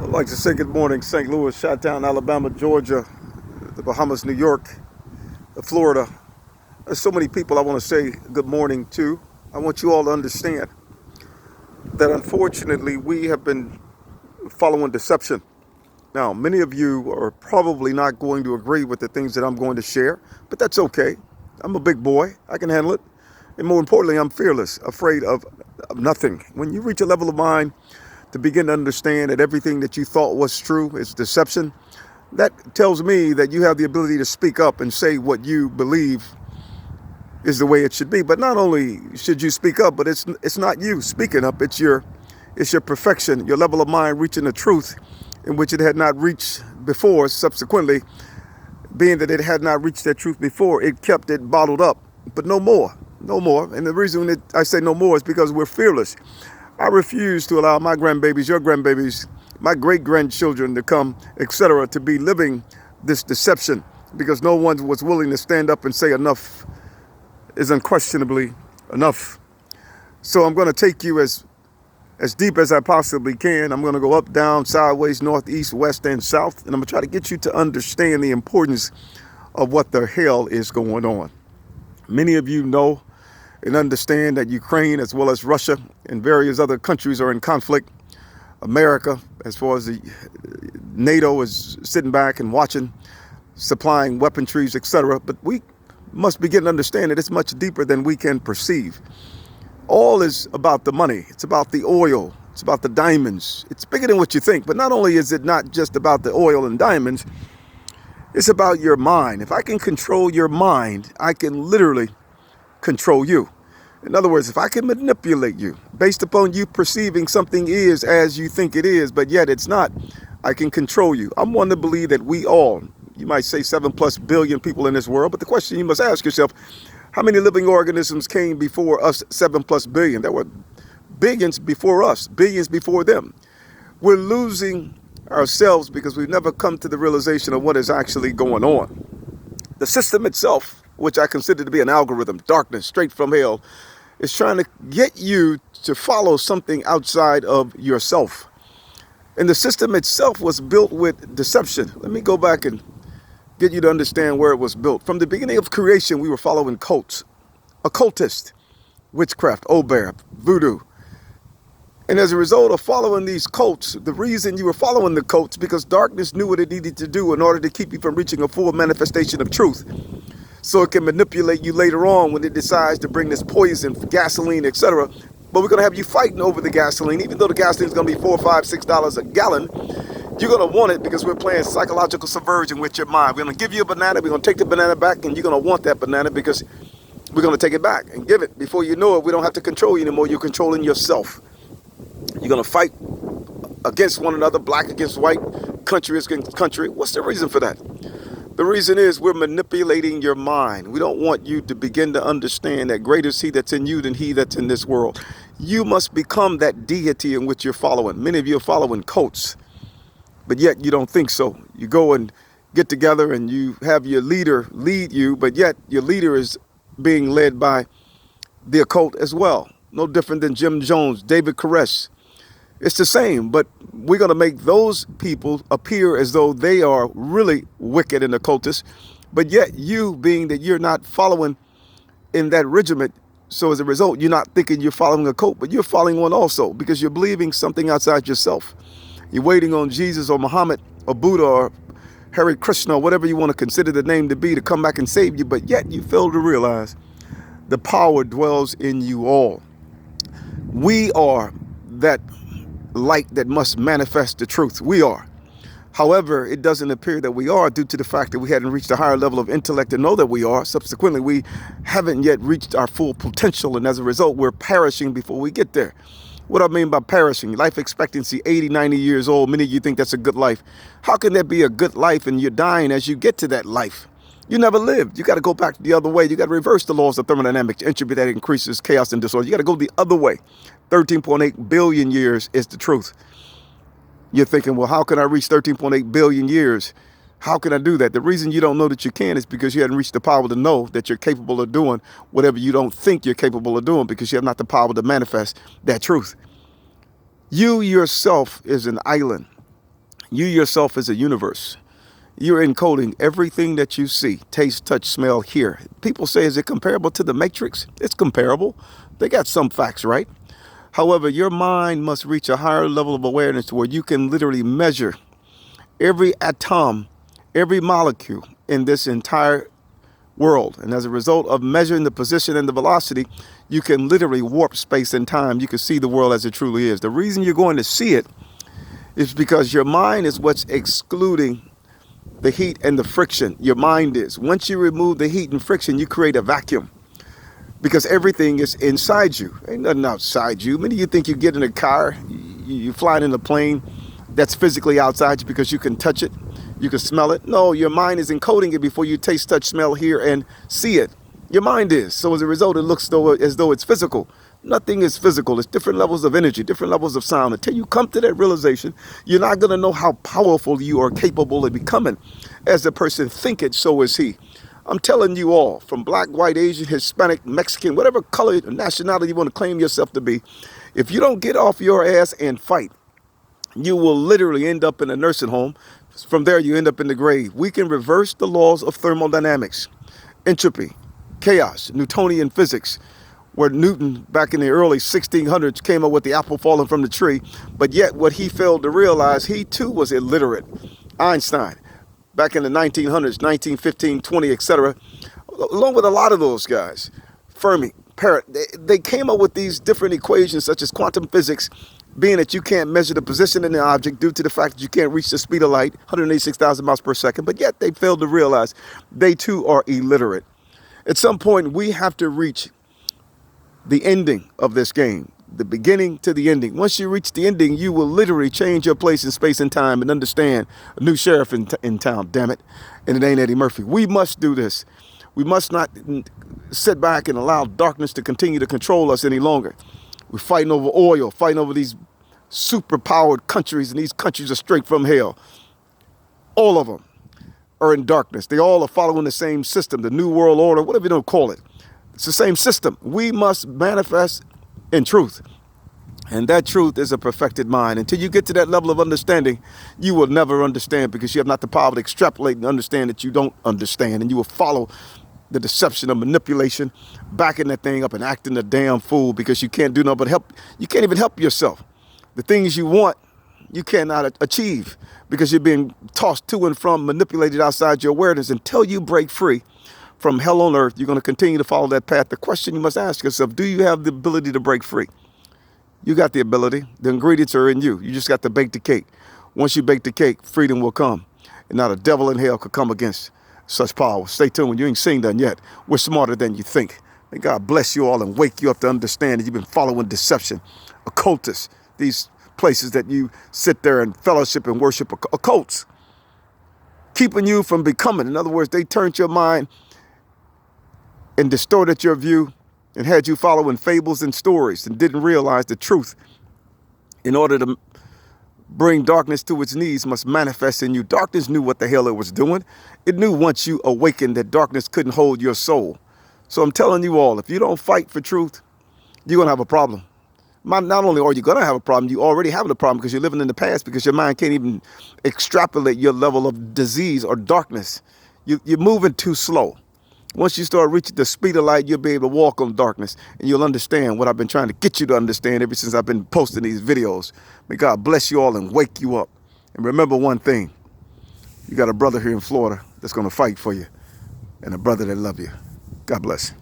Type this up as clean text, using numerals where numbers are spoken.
I'd like to say good morning, St. Louis, Chi-Town, Alabama, Georgia, the Bahamas, New York, Florida. There's so many people I want to say good morning to. I want you all to understand that unfortunately we have been following deception. Now, many of you are probably not going to agree with the things that I'm going to share, but that's okay. I'm a big boy. I can handle it. And more importantly, I'm fearless, afraid of nothing. When you reach a level of mind to begin to understand that everything that you thought was true is deception, that tells me that you have the ability to speak up and say what you believe is the way it should be. But not only should you speak up, but it's not you speaking up, it's your perfection, your level of mind reaching the truth in which it had not reached before. Subsequently, being that it had not reached that truth before, it kept it bottled up. But no more, no more. And the reason that I say no more is because we're fearless. I refuse to allow my grandbabies, your grandbabies, my great-grandchildren to come, etc., to be living this deception, because no one was willing to stand up and say enough is unquestionably enough. So I'm going to take you as deep as I possibly can. I'm going to go up, down, sideways, north, east, west, and south, and I'm going to try to get you to understand the importance of what the hell is going on. Many of you know and understand that Ukraine, as well as Russia and various other countries, are in conflict. America, as far as the NATO, is sitting back and watching, supplying weaponries, etc. But we must begin to understand that it's much deeper than we can perceive. All is about the money. It's about the oil. It's about the diamonds. It's bigger than what you think. But not only is it not just about the oil and diamonds, it's about your mind. If I can control your mind, I can literally control you. In other words, if I can manipulate you based upon you perceiving something is as you think it is, but yet it's not, I can control you. I'm one to believe that we all, you might say 7+ billion people in this world, but the question you must ask yourself, how many living organisms came before us 7+ billion? There were billions before us, billions before them. We're losing ourselves because we've never come to the realization of what is actually going on. The system itself, which I consider to be an algorithm, darkness, straight from hell, is trying to get you to follow something outside of yourself. And the system itself was built with deception. Let me go back and get you to understand where it was built. From the beginning of creation, we were following cults, occultist, witchcraft, obeah, voodoo. And as a result of following these cults, the reason you were following the cults, because darkness knew what it needed to do in order to keep you from reaching a full manifestation of truth. So it can manipulate you later on when it decides to bring this poison, gasoline, etc. But we're going to have you fighting over the gasoline, even though the gasoline is going to be $4, $5, $6 a gallon. You're going to want it because we're playing psychological subversion with your mind. We're going to give you a banana. We're going to take the banana back, and you're going to want that banana because we're going to take it back and give it. Before you know it, we don't have to control you anymore. You're controlling yourself. You're going to fight against one another, black against white, country against country. What's the reason for that? The reason is we're manipulating your mind. We don't want you to begin to understand that greater is he that's in you than he that's in this world. You must become that deity in which you're following. Many of you are following cults, but yet you don't think so. You go and get together and you have your leader lead you, but yet your leader is being led by the occult as well. No different than Jim Jones, David Koresh. It's the same, but we're going to make those people appear as though they are really wicked and occultists, but yet you, being that you're not following in that regiment, so as a result, you're not thinking you're following a cult, but you're following one also because you're believing something outside yourself. You're waiting on Jesus or Muhammad or Buddha or Hare Krishna or whatever you want to consider the name to be to come back and save you, but yet you fail to realize the power dwells in you all. We are that light that must manifest the truth. We are. However, it doesn't appear that we are due to the fact that we hadn't reached a higher level of intellect to know that we are. Subsequently, we haven't yet reached our full potential, and as a result, we're perishing before we get there. What I mean by perishing, life expectancy, 80, 90 years old. Many of you think that's a good life. How can that be a good life and you're dying as you get to that life? You never lived. You got to go back the other way. You got to reverse the laws of thermodynamics, entropy that increases chaos and disorder. You got to go the other way. 13.8 billion years is the truth. You're thinking, well, how can I reach 13.8 billion years? How can I do that? The reason you don't know that you can is because you haven't reached the power to know that you're capable of doing whatever you don't think you're capable of doing, because you have not the power to manifest that truth. You yourself is an island. You yourself is a universe. You're encoding everything that you see, taste, touch, smell, hear. People say, is it comparable to the Matrix? It's comparable. They got some facts right. However, your mind must reach a higher level of awareness where you can literally measure every atom, every molecule in this entire world. And as a result of measuring the position and the velocity, you can literally warp space and time. You can see the world as it truly is. The reason you're going to see it is because your mind is what's excluding the heat and the friction. Your mind is. Once you remove the heat and friction, you create a vacuum because everything is inside you. Ain't nothing outside you. Many of you think you get in a car, you flying in a plane that's physically outside you because you can touch it, you can smell it. No, your mind is encoding it before you taste, touch, smell, hear, and see it. Your mind is. So as a result, it looks as though it's physical. Nothing is physical. It's different levels of energy, different levels of sound. Until you come to that realization, you're not going to know how powerful you are capable of becoming. As the person thinketh, so is he. I'm telling you all, from black, white, Asian, Hispanic, Mexican, whatever color or nationality you want to claim yourself to be, if you don't get off your ass and fight, you will literally end up in a nursing home. From there, you end up in the grave. We can reverse the laws of thermodynamics, entropy, chaos, Newtonian physics, where Newton, back in the early 1600s, came up with the apple falling from the tree. But yet, what he failed to realize, he too was illiterate. Einstein, back in the 1900s, 1915, 20, etc., along with a lot of those guys, Fermi, Parrot, they came up with these different equations, such as quantum physics, being that you can't measure the position of the object due to the fact that you can't reach the speed of light, 186,000 miles per second, but yet they failed to realize they too are illiterate. At some point, we have to reach the ending of this game, the beginning to the ending. Once you reach the ending, you will literally change your place in space and time and understand a new sheriff in town, damn it, and it ain't Eddie Murphy. We must do this. We must not sit back and allow darkness to continue to control us any longer. We're fighting over oil, fighting over these superpowered countries, and these countries are straight from hell. All of them are in darkness. They all are following the same system, the New World Order, whatever you don't call it. It's the same system. We must manifest in truth. And that truth is a perfected mind. Until you get to that level of understanding, you will never understand because you have not the power to extrapolate and understand that you don't understand. And you will follow the deception of manipulation, backing that thing up and acting a damn fool because you can't do nothing but help. You can't even help yourself. The things you want, you cannot achieve because you're being tossed to and from, manipulated outside your awareness. Until you break free from hell on earth, you're going to continue to follow that path. The question you must ask yourself, do you have the ability to break free? You got the ability. The ingredients are in you. You just got to bake the cake. Once you bake the cake, freedom will come. And not a devil in hell could come against such power. Stay tuned. You ain't seen that yet. We're smarter than you think. May God bless you all and wake you up to understand that you've been following deception, occultists, these places that you sit there and fellowship and worship occults, keeping you from becoming. In other words, they turned your mind and distorted your view and had you following fables and stories and didn't realize the truth. In order to bring darkness to its knees must manifest in you. Darkness knew what the hell it was doing. It knew once you awakened that darkness couldn't hold your soul. So I'm telling you all, if you don't fight for truth, you're going to have a problem. Not only are you going to have a problem, you already have a problem because you're living in the past because your mind can't even extrapolate your level of disease or darkness. You're moving too slow. Once you start reaching the speed of light, you'll be able to walk on darkness and you'll understand what I've been trying to get you to understand ever since I've been posting these videos. May God bless you all and wake you up. And remember one thing, you got a brother here in Florida that's going to fight for you and a brother that loves you. God bless.